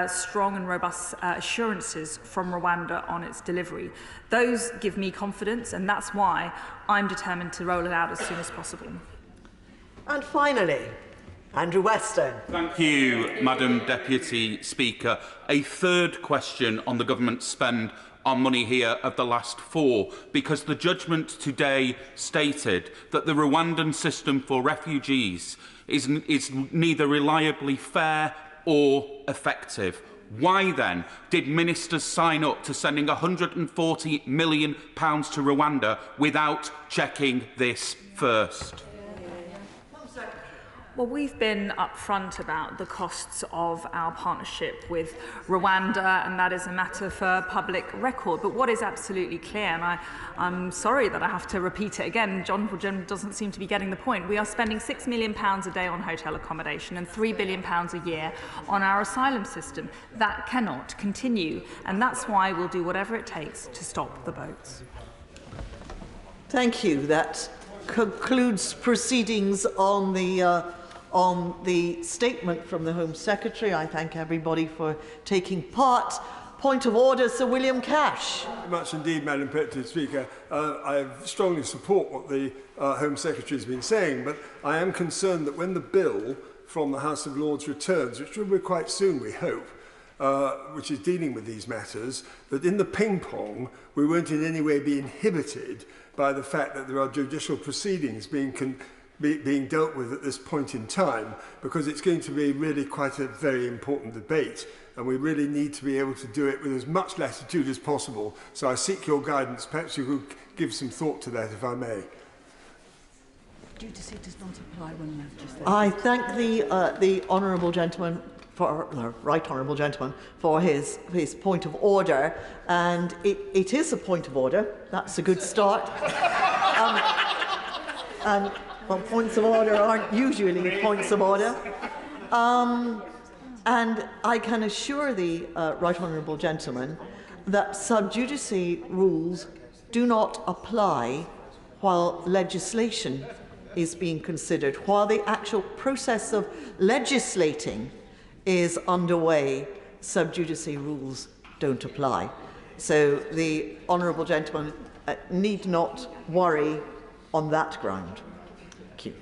Speaker 1: strong and robust assurances from Rwanda on its delivery. Those give me confidence, and that's why I'm determined to roll it out as soon as possible.
Speaker 9: And finally, Andrew Weston.
Speaker 24: Thank you, Madam Deputy Speaker. A third question on the government spend on money here of the last four, because the judgment today stated that the Rwandan system for refugees is neither reliably fair or effective. Why then did ministers sign up to sending £140 million to Rwanda without checking this first?
Speaker 1: Well, we've been upfront about the costs of our partnership with Rwanda, and that is a matter for public record. But what is absolutely clear, and I'm sorry that I have to repeat it again, John doesn't seem to be getting the point. We are spending £6 million a day on hotel accommodation and £3 billion a year on our asylum system. That cannot continue, and that's why we'll do whatever it takes to stop the boats.
Speaker 9: Thank you. That concludes proceedings on the statement from the Home Secretary. I thank everybody for taking part. Point of order, Sir William Cash.
Speaker 7: Very much indeed, Madam Deputy Speaker. I strongly support what the Home Secretary has been saying, but I am concerned that when the bill from the House of Lords returns, which will be quite soon, we hope, which is dealing with these matters, that in the ping-pong, we won't in any way be inhibited by the fact that there are judicial proceedings being dealt with at this point in time, because it's going to be really quite a very important debate, and we really need to be able to do it with as much latitude as possible. So I seek your guidance. Perhaps you could give some thought to that, if I may.
Speaker 23: Duty does not apply when legislated.
Speaker 9: I thank the honourable gentleman, right honourable gentleman, for his point of order, and it is a point of order. That's a good start. And well, points of order aren't usually points of order. And I can assure the right honourable gentleman that sub judice rules do not apply while legislation is being considered. While the actual process of legislating is underway, sub judice rules don't apply. So the honourable gentleman need not worry on that ground. Thank you.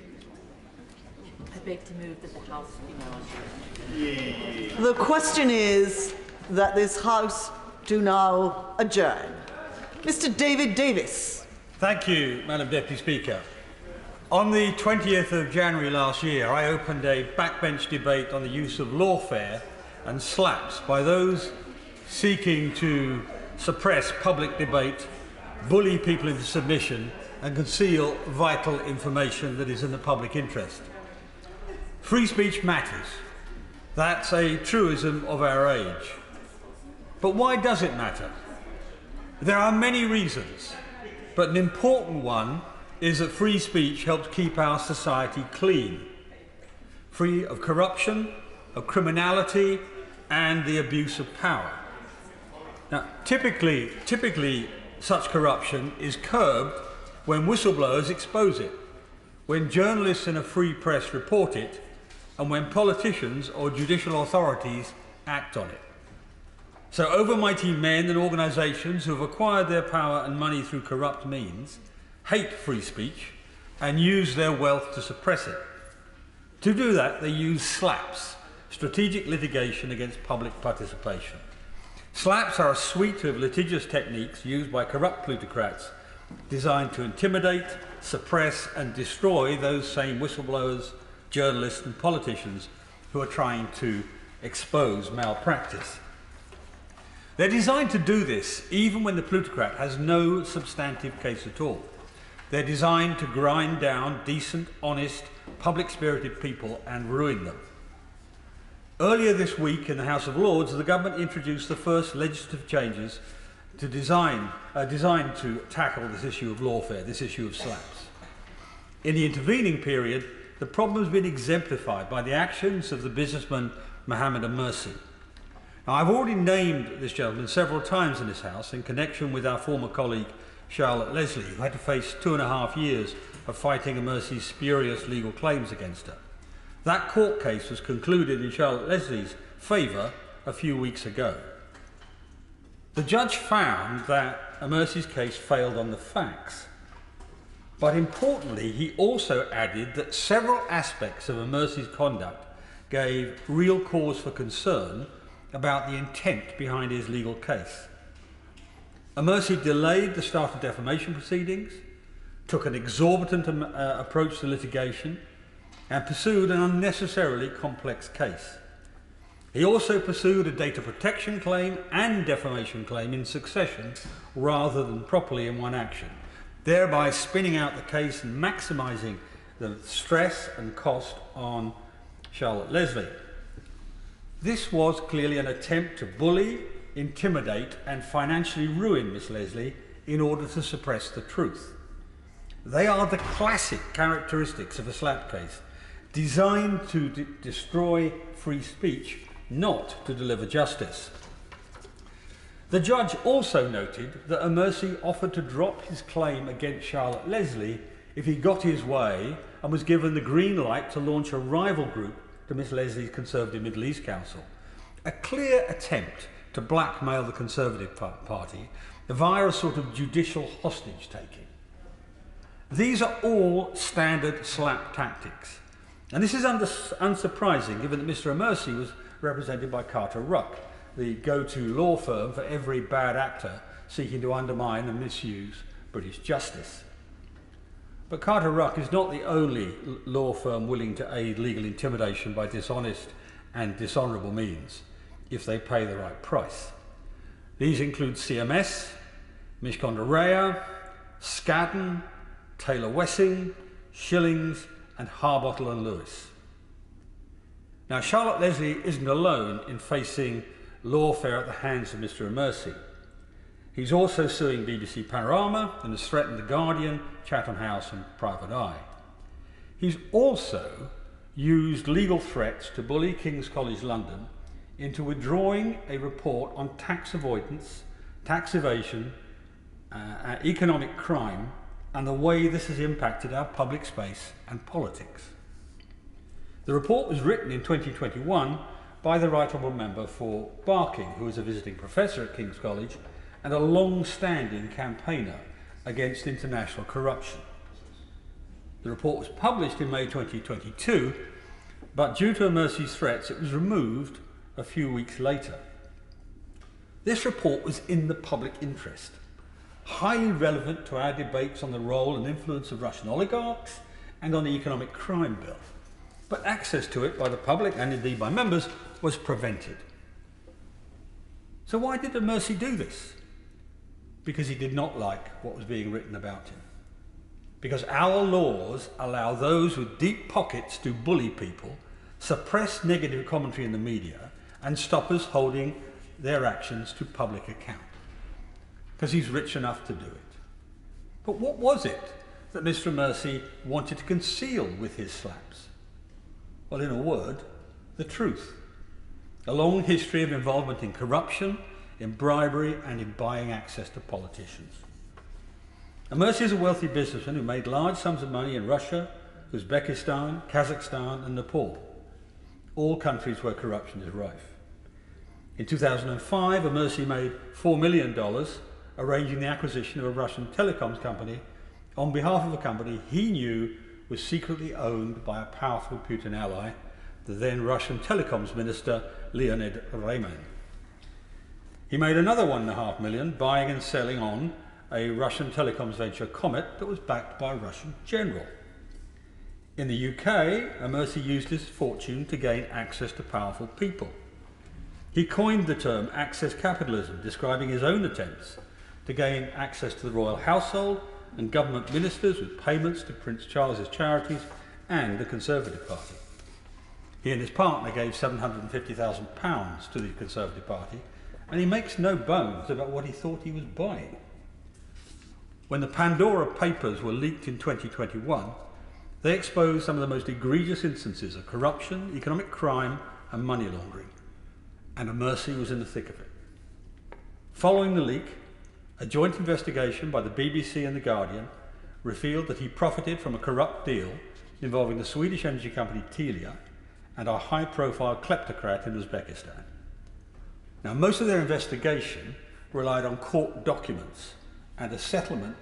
Speaker 19: I beg to move that the House be now.
Speaker 9: The question is that this House do now adjourn. Mr. David Davis.
Speaker 8: Thank you, Madam Deputy Speaker. On the 20th of January last year, I opened a backbench debate on the use of lawfare and slaps by those seeking to suppress public debate, bully people into submission, and conceal vital information that is in the public interest. Free speech matters. That's a truism of our age. But why does it matter? There are many reasons, but an important one is that free speech helps keep our society clean, free of corruption, of criminality, and the abuse of power. Now, typically such corruption is curbed when whistleblowers expose it, when journalists in a free press report it, and when politicians or judicial authorities act on it. So overmighty men and organisations who have acquired their power and money through corrupt means hate free speech and use their wealth to suppress it. To do that, they use slaps, strategic litigation against public participation. Slaps are a suite of litigious techniques used by corrupt plutocrats designed to intimidate, suppress and destroy those same whistleblowers, journalists and politicians who are trying to expose malpractice. They're designed to do this even when the plutocrat has no substantive case at all. They're designed to grind down decent, honest, public-spirited people and ruin them. Earlier this week in the House of Lords, the government introduced the first legislative changes to designed to tackle this issue of lawfare, this issue of slaps. In the intervening period, the problem has been exemplified by the actions of the businessman Mohammed Mercy. Now, I've already named this gentleman several times in this House in connection with our former colleague Charlotte Leslie, who had to face 2.5 years of fighting Mercy's spurious legal claims against her. That court case was concluded in Charlotte Leslie's favour a few weeks ago. The judge found that Mercy's case failed on the facts, but importantly, he also added that several aspects of Mercy's conduct gave real cause for concern about the intent behind his legal case. Mercy delayed the start of defamation proceedings, took an exorbitant approach to litigation, and pursued an unnecessarily complex case. He also pursued a data protection claim and defamation claim in succession rather than properly in one action, thereby spinning out the case and maximising the stress and cost on Charlotte Leslie. This was clearly an attempt to bully, intimidate and financially ruin Miss Leslie in order to suppress the truth. They are the classic characteristics of a slap case, designed to destroy free speech, not to deliver justice. The judge also noted that Mercy offered to drop his claim against Charlotte Leslie if he got his way and was given the green light to launch a rival group to Miss Leslie's Conservative Middle East Council, a clear attempt to blackmail the Conservative Party via a sort of judicial hostage-taking. These are all standard slap tactics. And this is unsurprising, given that Mr. Mercy was represented by Carter Ruck, the go-to law firm for every bad actor seeking to undermine and misuse British justice. But Carter Ruck is not the only law firm willing to aid legal intimidation by dishonest and dishonourable means, if they pay the right price. These include CMS, Mishcon Rea, Skadden, Taylor Wessing, Shillings, and Harbottle and Lewis. Now, Charlotte Leslie isn't alone in facing lawfare at the hands of Mr. Mercy. He's also suing BBC Panorama and has threatened The Guardian, Chatham House and Private Eye. He's also used legal threats to bully King's College London into withdrawing a report on tax avoidance, tax evasion, economic crime, and the way this has impacted our public space and politics. The report was written in 2021 by the Right Honourable Member for Barking, who is a visiting professor at King's College and a long-standing campaigner against international corruption. The report was published in May 2022, but due to Mercy's threats, it was removed a few weeks later. This report was in the public interest, highly relevant to our debates on the role and influence of Russian oligarchs and on the economic crime bill. But access to it by the public, and indeed by members, was prevented. So why did Mercy do this? Because he did not like what was being written about him. Because our laws allow those with deep pockets to bully people, suppress negative commentary in the media, and stop us holding their actions to public account. Because he's rich enough to do it. But what was it that Mr. Mercy wanted to conceal with his slaps? Well, in a word, the truth. A long history of involvement in corruption, in bribery, and in buying access to politicians. And Mercy is a wealthy businessman who made large sums of money in Russia, Uzbekistan, Kazakhstan, and Nepal, all countries where corruption is rife. In 2005, Mercy made $4 million arranging the acquisition of a Russian telecoms company on behalf of a company he knew was secretly owned by a powerful Putin ally, the then Russian telecoms minister Leonid Rayman. He made another $1.5 million buying and selling on a Russian telecoms venture Comet that was backed by a Russian general. In the UK, Mercy used his fortune to gain access to powerful people. He coined the term access capitalism, describing his own attempts to gain access to the royal household and government ministers with payments to Prince Charles's charities and the Conservative Party. He and his partner gave £750,000 to the Conservative Party, and he makes no bones about what he thought he was buying. When the Pandora Papers were leaked in 2021, they exposed some of the most egregious instances of corruption, economic crime, and money laundering. And Mercy was in the thick of it. Following the leak, a joint investigation by the BBC and The Guardian revealed that he profited from a corrupt deal involving the Swedish energy company Telia and a high-profile kleptocrat in Uzbekistan. Now, most of their investigation relied on court documents and a settlement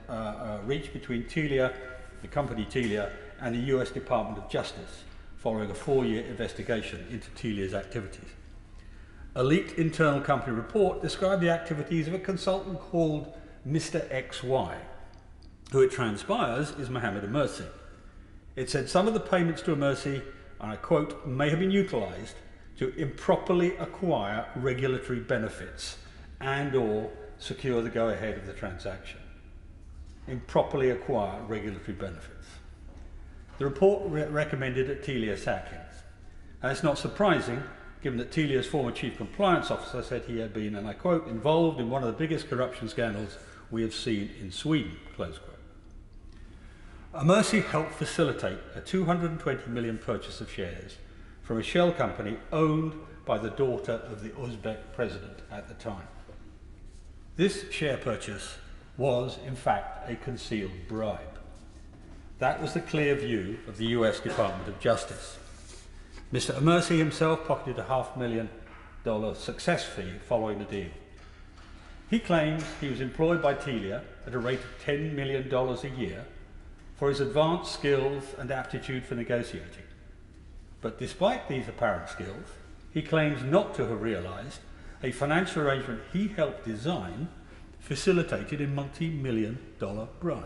Speaker 8: reached between Telia, the company Telia, and the US Department of Justice following a 4-year investigation into Telia's activities. A leaked internal company report described the activities of a consultant called Mr. XY, who it transpires is Mohammed Mercy. It said some of the payments to Mercy, and I quote, may have been utilised to improperly acquire regulatory benefits and or secure the go-ahead of the transaction. Improperly acquire regulatory benefits. The report recommended that Telia sack him. And it's not surprising, given that Telia's former chief compliance officer said he had been, and I quote, involved in one of the biggest corruption scandals we have seen in Sweden, close quote. Mercy helped facilitate a $220 million purchase of shares from a shell company owned by the daughter of the Uzbek president at the time. This share purchase was, in fact, a concealed bribe. That was the clear view of the US Department of Justice. Mr. Mercy himself pocketed a $500,000 success fee following the deal. He claims he was employed by Telia at a rate of $10 million a year for his advanced skills and aptitude for negotiating. But despite these apparent skills, he claims not to have realised a financial arrangement he helped design facilitated a multi-million-dollar bribe.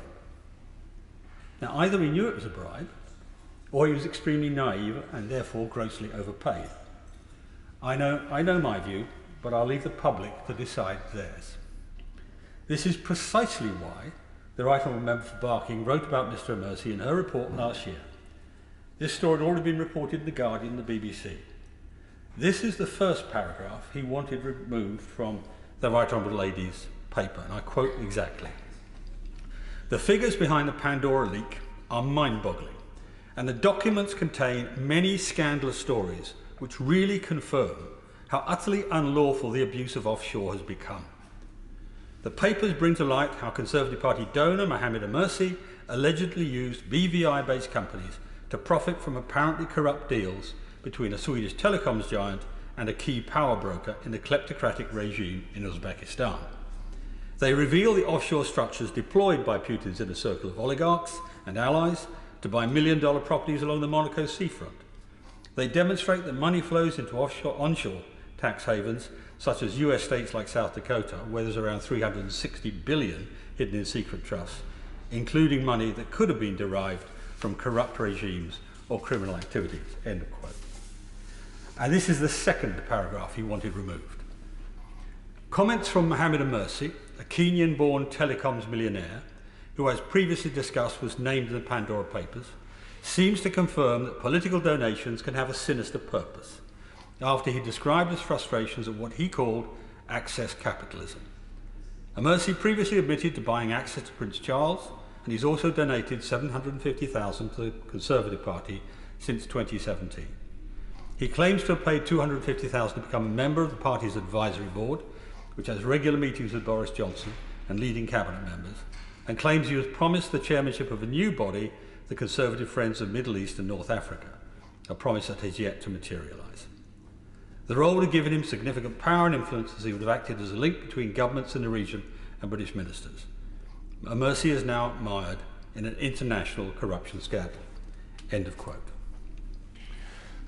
Speaker 8: Now, either he knew it was a bribe, or he was extremely naive and therefore grossly overpaid. I know my view, but I'll leave the public to decide theirs. This is precisely why the Right Honourable Member for Barking wrote about Mr Mercy in her report last year. This story had already been reported in The Guardian and the BBC. This is the first paragraph he wanted removed from the Right Honourable Lady's paper, and I quote exactly. "The figures behind the Pandora leak are mind-boggling, and the documents contain many scandalous stories which really confirm how utterly unlawful the abuse of offshore has become. The papers bring to light how Conservative Party donor Mohammed Mercy allegedly used BVI-based companies to profit from apparently corrupt deals between a Swedish telecoms giant and a key power broker in the kleptocratic regime in Uzbekistan. They reveal the offshore structures deployed by Putin's inner circle of oligarchs and allies to buy million-dollar properties along the Monaco seafront. They demonstrate that money flows into onshore tax havens, such as US states like South Dakota, where there's around $360 billion hidden in secret trusts, including money that could have been derived from corrupt regimes or criminal activities." End of quote. And this is the second paragraph he wanted removed. Comments from Mohammed Mercy, a Kenyan-born telecoms millionaire, who, as previously discussed, was named in the Pandora Papers, seems to confirm that political donations can have a sinister purpose, after he described his frustrations at what he called access capitalism. Mercy previously admitted to buying access to Prince Charles, and he's also donated $750,000 to the Conservative Party since 2017. He claims to have paid $250,000 to become a member of the party's advisory board, which has regular meetings with Boris Johnson and leading cabinet members, and claims he was promised the chairmanship of a new body, the Conservative Friends of Middle East and North Africa, a promise that has yet to materialise. The role would have given him significant power and influence, as he would have acted as a link between governments in the region and British ministers. Mercy is now mired in an international corruption scandal. End of quote.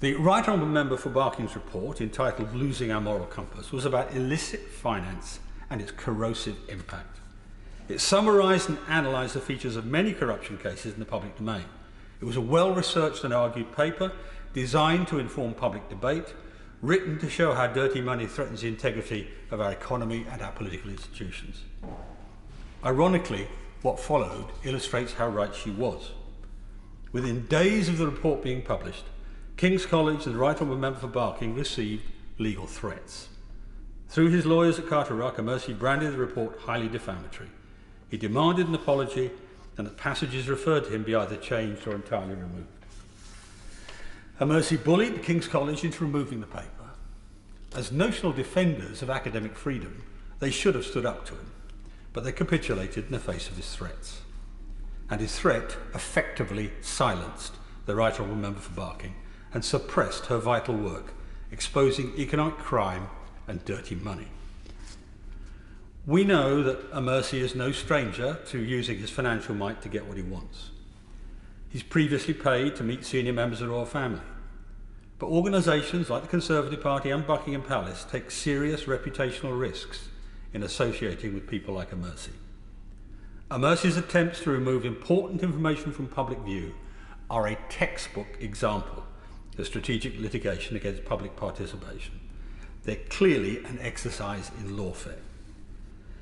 Speaker 8: The Right Honourable Member for Barking's report, entitled Losing Our Moral Compass, was about illicit finance and its corrosive impact. It summarised and analysed the features of many corruption cases in the public domain. It was a well-researched and argued paper designed to inform public debate, written to show how dirty money threatens the integrity of our economy and our political institutions. Ironically, what followed illustrates how right she was. Within days of the report being published, King's College and the Right Honourable Member for Barking received legal threats. Through his lawyers at Carter-Ruck, Mercy branded the report highly defamatory. He demanded an apology and that passages referred to him be either changed or entirely removed. Mercy bullied King's College into removing the paper. As notional defenders of academic freedom, they should have stood up to him, but they capitulated in the face of his threats. And his threat effectively silenced the Right Honourable Member for Barking and suppressed her vital work, exposing economic crime and dirty money. We know that Mercy is no stranger to using his financial might to get what he wants. He's previously paid to meet senior members of the royal family. But organisations like the Conservative Party and Buckingham Palace take serious reputational risks in associating with people like Mercy. Mercy's attempts to remove important information from public view are a textbook example of strategic litigation against public participation. They're clearly an exercise in lawfare.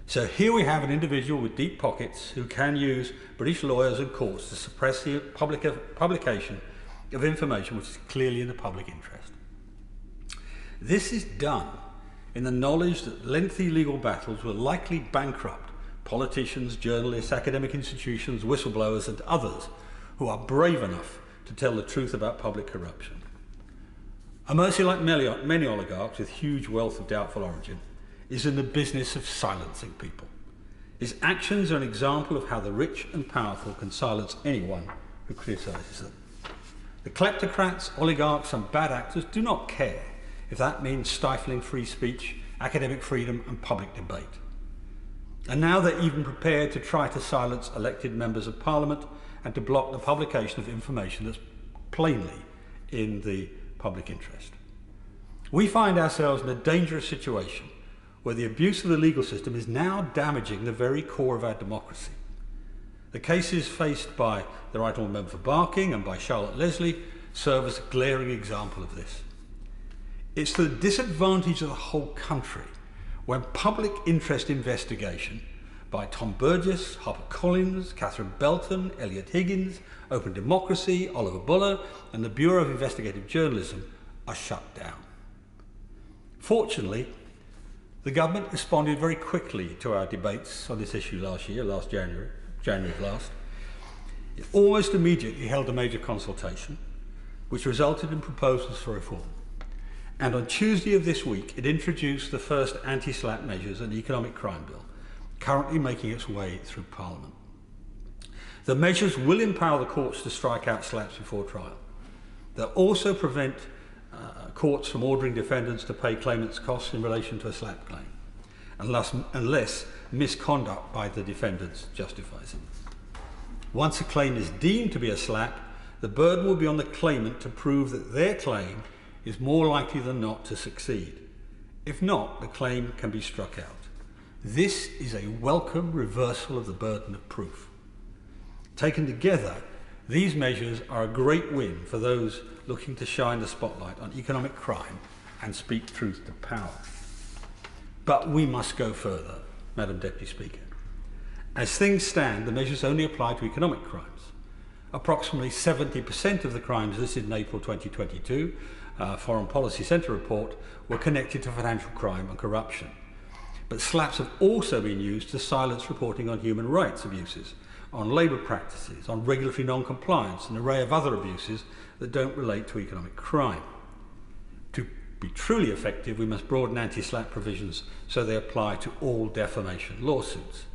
Speaker 8: So here we have an individual with deep pockets who can use British lawyers and courts to suppress the publication of information which is clearly in the public interest. This is done in the knowledge that lengthy legal battles will likely bankrupt politicians, journalists, academic institutions, whistleblowers and others who are brave enough to tell the truth about public corruption. Mercy, like many oligarchs with huge wealth of doubtful origin, is in the business of silencing people. His actions are an example of how the rich and powerful can silence anyone who criticises them. The kleptocrats, oligarchs and bad actors do not care if that means stifling free speech, academic freedom and public debate. And now they're even prepared to try to silence elected members of Parliament and to block the publication of information that's plainly in the public interest. We find ourselves in a dangerous situation where the abuse of the legal system is now damaging the very core of our democracy. The cases faced by the Right Honourable Member for Barking and by Charlotte Leslie serve as a glaring example of this. It's to the disadvantage of the whole country when public interest investigation by Tom Burgess, HarperCollins, Catherine Belton, Elliot Higgins, Open Democracy, Oliver Buller and the Bureau of Investigative Journalism are shut down. Fortunately, the government responded very quickly to our debates on this issue last January of last. It almost immediately held a major consultation, which resulted in proposals for reform. And on Tuesday of this week, it introduced the first anti-SLAPP measures and economic crime bill, currently making its way through Parliament. The measures will empower the courts to strike out SLAPPs before trial. They'll also prevent courts from ordering defendants to pay claimants' costs in relation to a SLAPP claim, unless misconduct by the defendants justifies it. Once a claim is deemed to be a SLAPP, the burden will be on the claimant to prove that their claim is more likely than not to succeed. If not, the claim can be struck out. This is a welcome reversal of the burden of proof. Taken together, these measures are a great win for those looking to shine the spotlight on economic crime and speak truth to power. But we must go further, Madam Deputy Speaker. As things stand, the measures only apply to economic crimes. Approximately 70% of the crimes listed in April 2022 Foreign Policy Centre report were connected to financial crime and corruption. But SLAPPs have also been used to silence reporting on human rights abuses, on labour practices, on regulatory non-compliance, and an array of other abuses that don't relate to economic crime. To be truly effective, we must broaden anti-SLAPP provisions so they apply to all defamation lawsuits.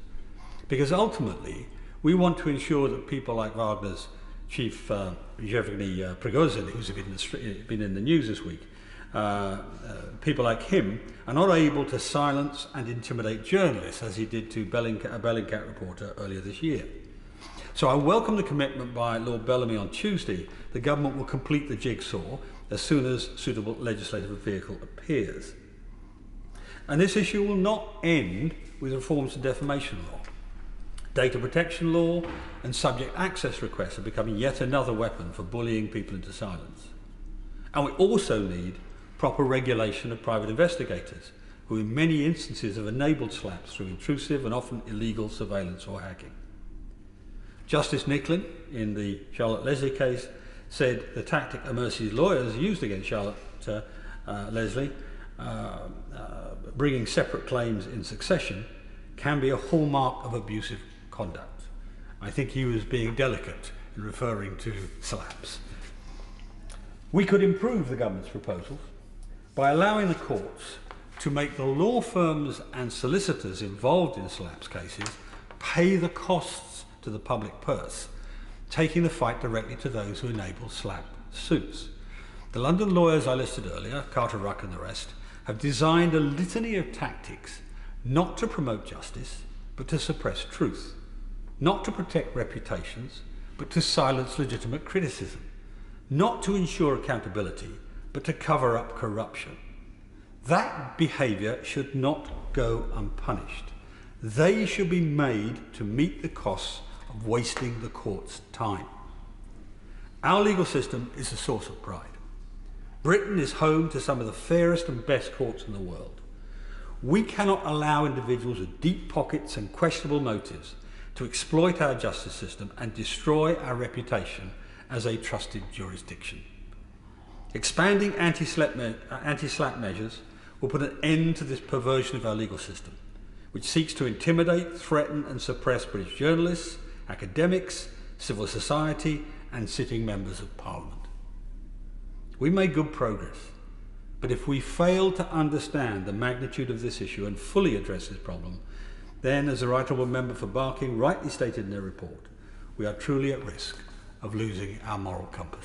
Speaker 8: Because ultimately, we want to ensure that people like Wagner's chief Yevgeny Prigozhin, who's been in the news this week, people like him are not able to silence and intimidate journalists as he did to a Bellingcat reporter earlier this year. So I welcome the commitment by Lord Bellamy on Tuesday. The government will complete the jigsaw as soon as suitable legislative vehicle appears. And this issue will not end with reforms to defamation law. Data protection law and subject access requests are becoming yet another weapon for bullying people into silence. And we also need proper regulation of private investigators, who in many instances have enabled SLAPPs through intrusive and often illegal surveillance or hacking. Justice Nicklin, in the Charlotte Leslie case, said the tactic Mercy's lawyers used against Charlotte Leslie, bringing separate claims in succession, can be a hallmark of abusive conduct. I think he was being delicate in referring to SLAPPs. We could improve the government's proposals by allowing the courts to make the law firms and solicitors involved in SLAPPs cases pay the costs to the public purse, taking the fight directly to those who enable SLAPP suits. The London lawyers I listed earlier, Carter Ruck and the rest, have designed a litany of tactics not to promote justice, but to suppress truth, not to protect reputations, but to silence legitimate criticism, not to ensure accountability, but to cover up corruption. That behaviour should not go unpunished. They should be made to meet the costs of wasting the court's time. Our legal system is a source of pride. Britain is home to some of the fairest and best courts in the world. We cannot allow individuals with deep pockets and questionable motives to exploit our justice system and destroy our reputation as a trusted jurisdiction. Expanding anti-SLAPP measures will put an end to this perversion of our legal system, which seeks to intimidate, threaten and suppress British journalists, academics, civil society and sitting members of Parliament. We made good progress, but if we fail to understand the magnitude of this issue and fully address this problem, then, as the Right Honourable Member for Barking rightly stated in their report, we are truly at risk of losing our moral compass.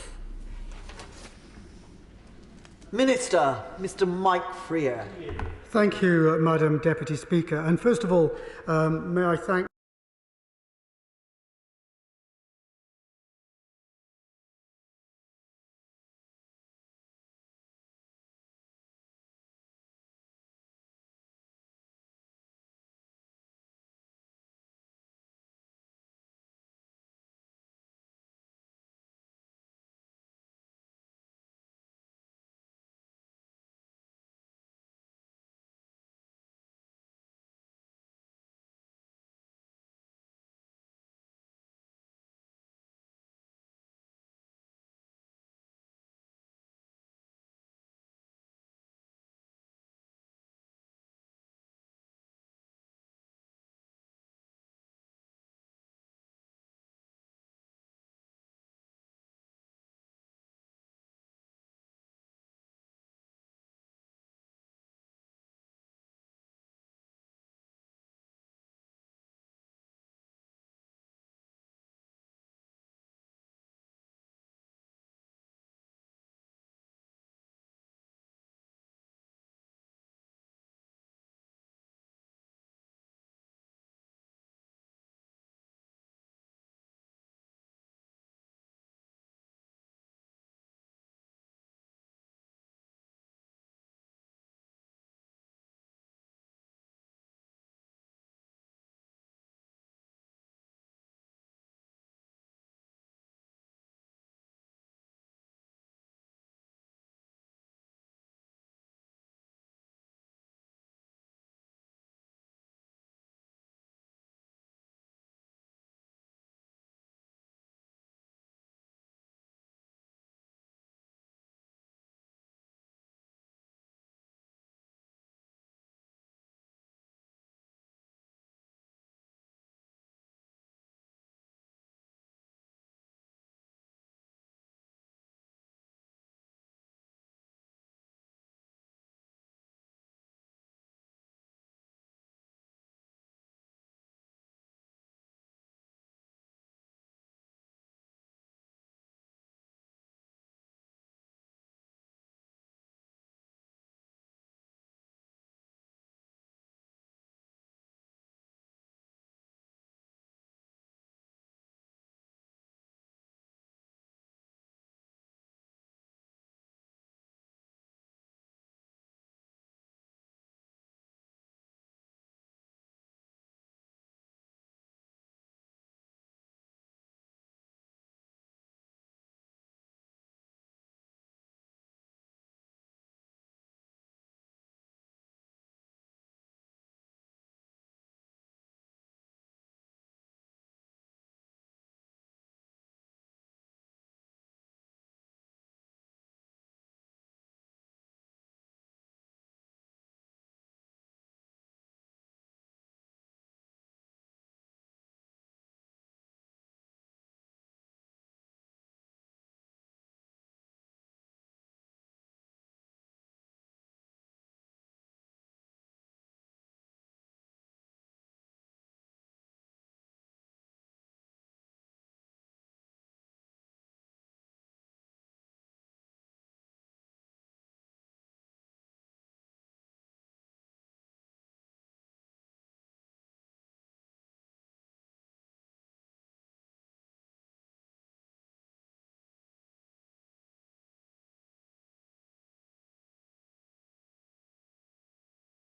Speaker 9: Minister, Mr. Mike Freer.
Speaker 10: Thank you, Madam Deputy Speaker. And first of all, may I thank